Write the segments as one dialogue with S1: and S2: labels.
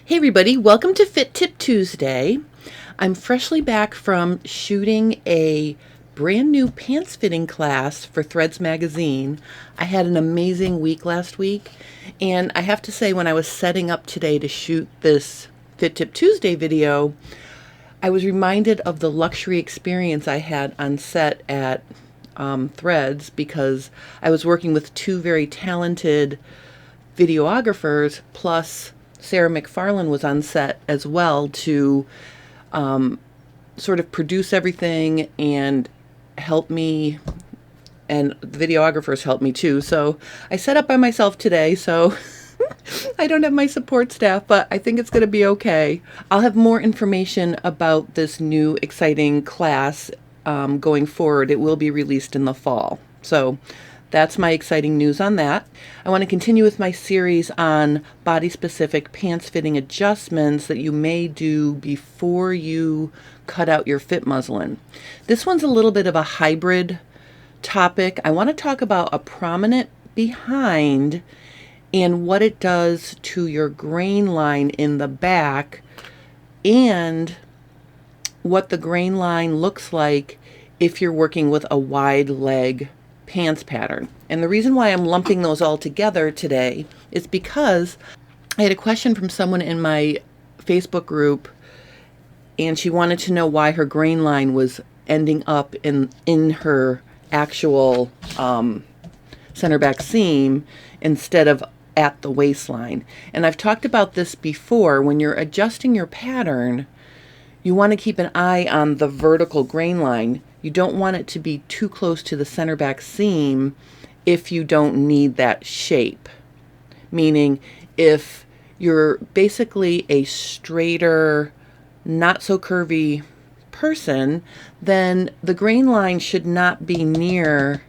S1: Hey everybody, welcome to Fit Tip Tuesday. I'm freshly back from shooting a brand new pants fitting class for Threads magazine. I had an amazing week last week, and I have to say, when I was setting up today to shoot this Fit Tip Tuesday video, I was reminded of the luxury experience I had on set at Threads, because I was working with two very talented videographers, plus Sarah McFarlane was on set as well to sort of produce everything and help me, and the videographers helped me too. So I set up by myself today, so I don't have my support staff, but I think it's going to be okay. I'll have more information about this new exciting class going forward. It will be released in the fall. So that's my exciting news on that. I want to continue with my series on body-specific pants fitting adjustments that you may do before you cut out your fit muslin. This one's a little bit of a hybrid topic. I want to talk about a prominent behind and what it does to your grain line in the back, and what the grain line looks like if you're working with a wide leg pants pattern. And the reason why I'm lumping those all together today is because I had a question from someone in my Facebook group, and she wanted to know why her grain line was ending up in her actual center back seam instead of at the waistline. And I've talked about this before. When you're adjusting your pattern, you want to keep an eye on the vertical grain line. You don't want it to be too close to the center back seam if you don't need that shape. Meaning, if you're basically a straighter, not so curvy person, then the grain line should not be near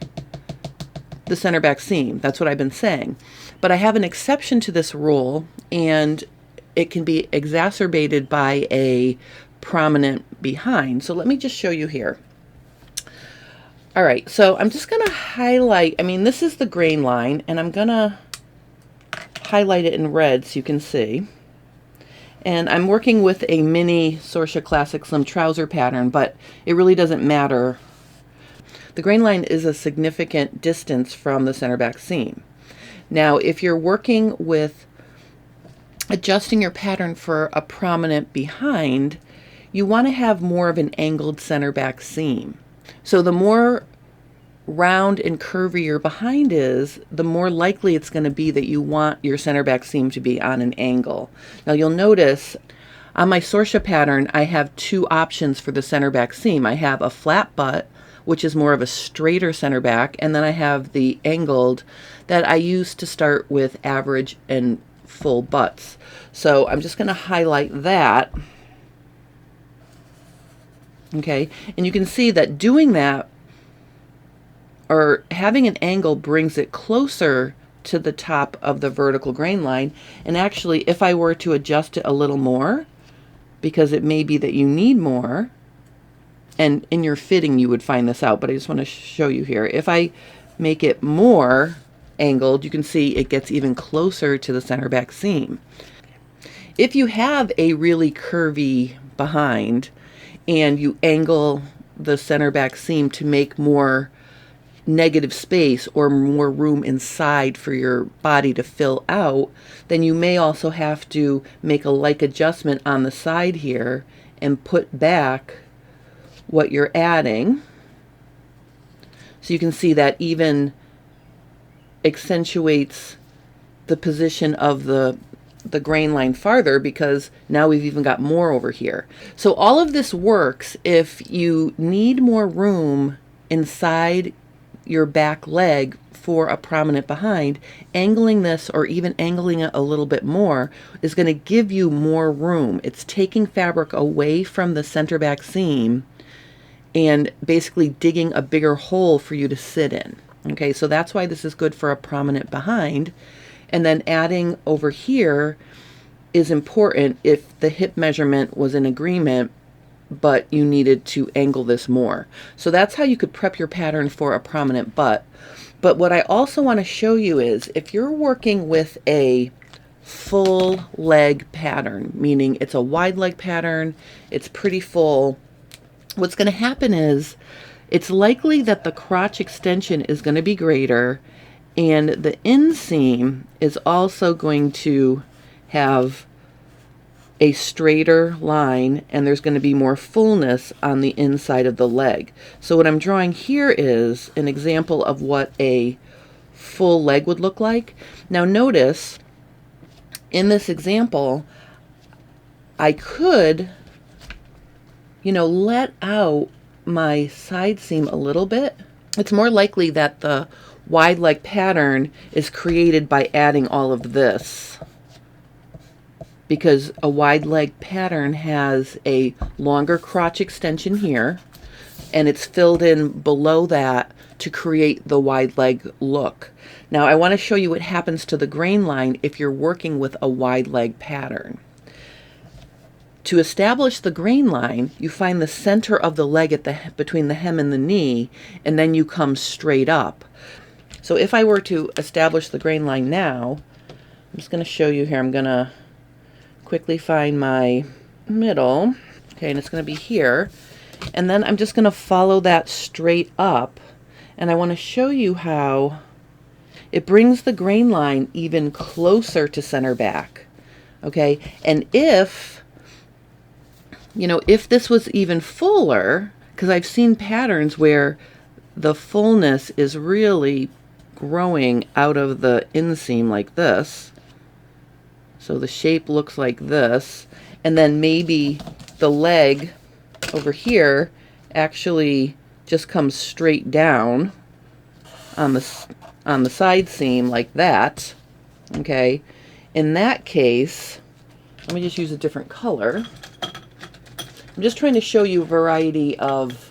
S1: the center back seam. That's what I've been saying. But I have an exception to this rule, and it can be exacerbated by a prominent behind. So let me just show you here. All right, so I'm just going to highlight, this is the grain line, and I'm going to highlight it in red so you can see. And I'm working with a mini Sorsha Classic Slim trouser pattern, but it really doesn't matter. The grain line is a significant distance from the center back seam. Now, if you're working with adjusting your pattern for a prominent behind, you want to have more of an angled center back seam. So the more round and curvy your behind is, the more likely it's going to be that you want your center back seam to be on an angle. Now you'll notice on my Sorsha pattern, I have two options for the center back seam. I have a flat butt, which is more of a straighter center back, and then I have the angled that I use to start with average and full butts. So I'm just going to highlight that. Okay, and you can see that doing that, or having an angle, brings it closer to the top of the vertical grain line. And actually, if I were to adjust it a little more, because it may be that you need more, and in your fitting you would find this out, but I just want to show you here. If I make it more angled, you can see it gets even closer to the center back seam. If you have a really curvy behind, and you angle the center back seam to make more negative space or more room inside for your body to fill out, then you may also have to make a like adjustment on the side here and put back what you're adding. So you can see that even accentuates the position of the grain line farther, because now we've even got more over here. So all of this works if you need more room inside your back leg for a prominent behind. Angling this, or even angling it a little bit more, is going to give you more room. It's taking fabric away from the center back seam and basically digging a bigger hole for you to sit in. Okay, so that's why this is good for a prominent behind. And then adding over here is important if the hip measurement was in agreement, but you needed to angle this more. So that's how you could prep your pattern for a prominent butt. But what I also want to show you is, if you're working with a full leg pattern, meaning it's a wide leg pattern, it's pretty full. What's going to happen is it's likely that the crotch extension is going to be greater, and the inseam is also going to have a straighter line, and there's going to be more fullness on the inside of the leg. So what I'm drawing here is an example of what a full leg would look like. Now notice, in this example, I could, let out my side seam a little bit. It's more likely that the wide leg pattern is created by adding all of this, because a wide leg pattern has a longer crotch extension here, and it's filled in below that to create the wide leg look. Now I want to show you what happens to the grain line if you're working with a wide leg pattern. To establish the grain line, you find the center of the leg between the hem and the knee, and then you come straight up. So if I were to establish the grain line now, I'm just going to show you here. I'm going to quickly find my middle, okay, and it's going to be here, and then I'm just going to follow that straight up, and I want to show you how it brings the grain line even closer to center back, okay. And if this was even fuller, because I've seen patterns where the fullness is really growing out of the inseam like this. So the shape looks like this, and then maybe the leg over here actually just comes straight down on the side seam like that. Okay, in that case, let me just use a different color. I'm just trying to show you a variety of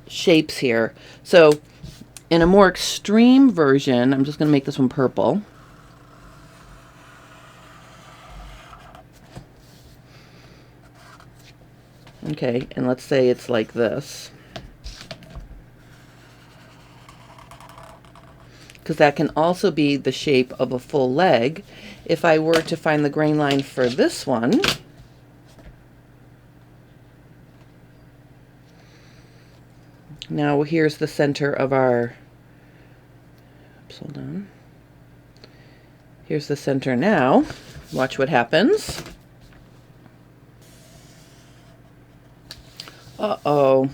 S1: shapes here. So in a more extreme version, I'm just going to make this one purple. Okay, and let's say it's like this, because that can also be the shape of a full leg. If I were to find the grain line for this one, now here's the center of our, oops, hold on. Here's the center now. Watch what happens. Uh-oh.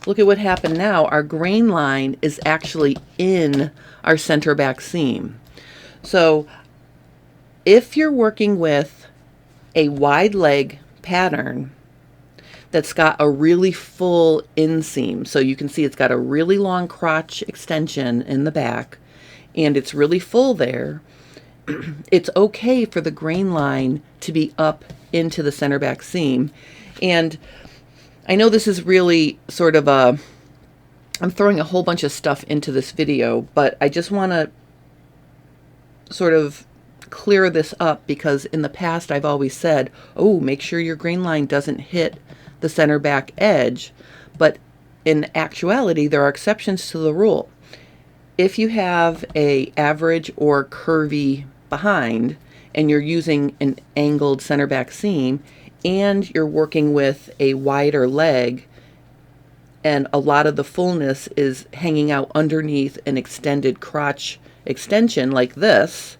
S1: Look at what happened now. Our grain line is actually in our center back seam. So if you're working with a wide leg pattern that's got a really full inseam, so you can see it's got a really long crotch extension in the back, and it's really full there, it's okay for the grain line to be up into the center back seam. And I know this is really sort of I'm throwing a whole bunch of stuff into this video, but I just want to sort of clear this up, because in the past I've always said, oh, make sure your grain line doesn't hit the center back edge. But in actuality, there are exceptions to the rule. If you have a average or curvy behind, and you're using an angled center back seam, and you're working with a wider leg, and a lot of the fullness is hanging out underneath an extended crotch extension like this,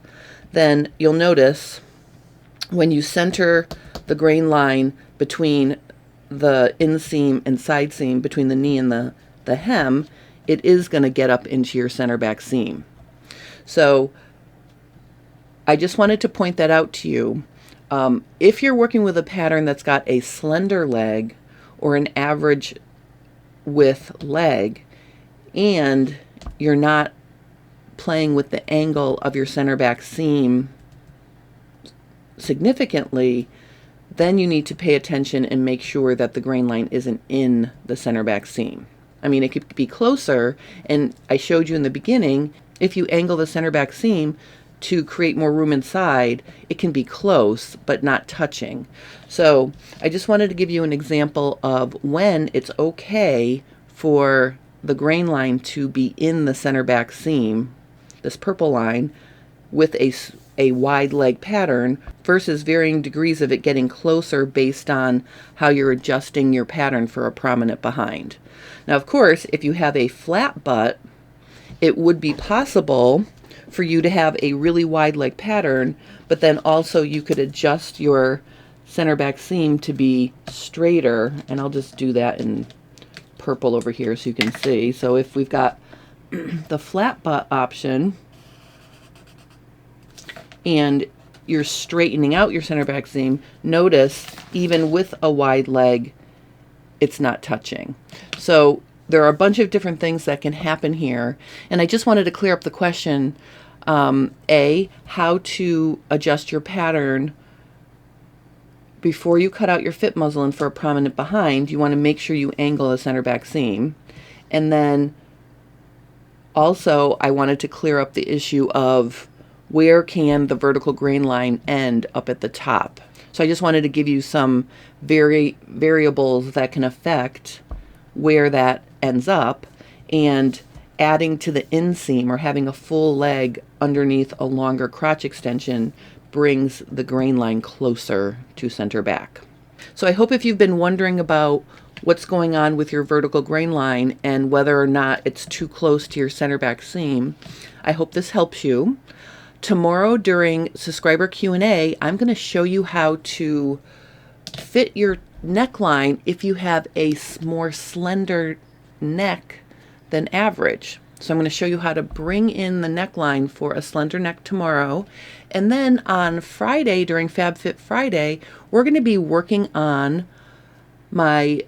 S1: then you'll notice when you center the grain line between the inseam and side seam, between the knee and the hem, it is going to get up into your center back seam. So I just wanted to point that out to you. If you're working with a pattern that's got a slender leg or an average width leg, and you're not playing with the angle of your center back seam significantly, then you need to pay attention and make sure that the grain line isn't in the center back seam. I mean, it could be closer, and I showed you in the beginning, if you angle the center back seam to create more room inside, it can be close but not touching. So I just wanted to give you an example of when it's okay for the grain line to be in the center back seam, this purple line, with a wide leg pattern versus varying degrees of it getting closer based on how you're adjusting your pattern for a prominent behind. Now, of course, if you have a flat butt, it would be possible for you to have a really wide leg pattern, but then also you could adjust your center back seam to be straighter, and I'll just do that in purple over here so you can see. So if we've got the flat butt option and you're straightening out your center back seam, notice even with a wide leg, it's not touching. So there are a bunch of different things that can happen here, and I just wanted to clear up the question, how to adjust your pattern before you cut out your fit muslin for a prominent behind. You want to make sure you angle the center back seam. And then also I wanted to clear up the issue of where can the vertical grain line end up at the top. So I just wanted to give you some variables that can affect where that ends up, and adding to the inseam or having a full leg underneath a longer crotch extension brings the grain line closer to center back. So I hope if you've been wondering about what's going on with your vertical grain line and whether or not it's too close to your center back seam, I hope this helps you. Tomorrow during subscriber Q&A, I'm going to show you how to fit your neckline if you have a more slender neck than average. So I'm going to show you how to bring in the neckline for a slender neck tomorrow. And then on Friday, during FabFit Friday, we're going to be working on my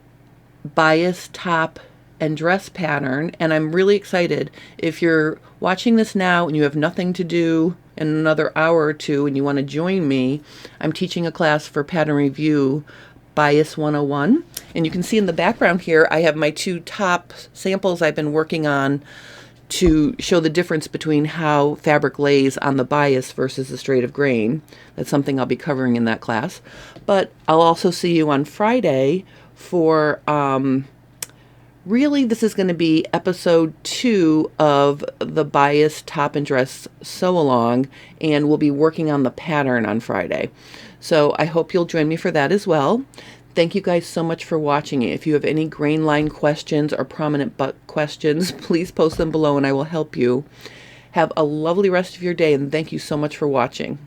S1: bias top and dress pattern. And I'm really excited. If you're watching this now and you have nothing to do in another hour or two and you want to join me, I'm teaching a class for Pattern Review Bias 101. And you can see in the background here, I have my two top samples I've been working on to show the difference between how fabric lays on the bias versus the straight of grain. That's something I'll be covering in that class. But I'll also see you on Friday for, really this is going to be episode 2 of the bias top and dress sew along, and we'll be working on the pattern on Friday. So I hope you'll join me for that as well. Thank you guys so much for watching it. If you have any grain line questions or prominent butt questions, please post them below and I will help you. Have a lovely rest of your day, and thank you so much for watching.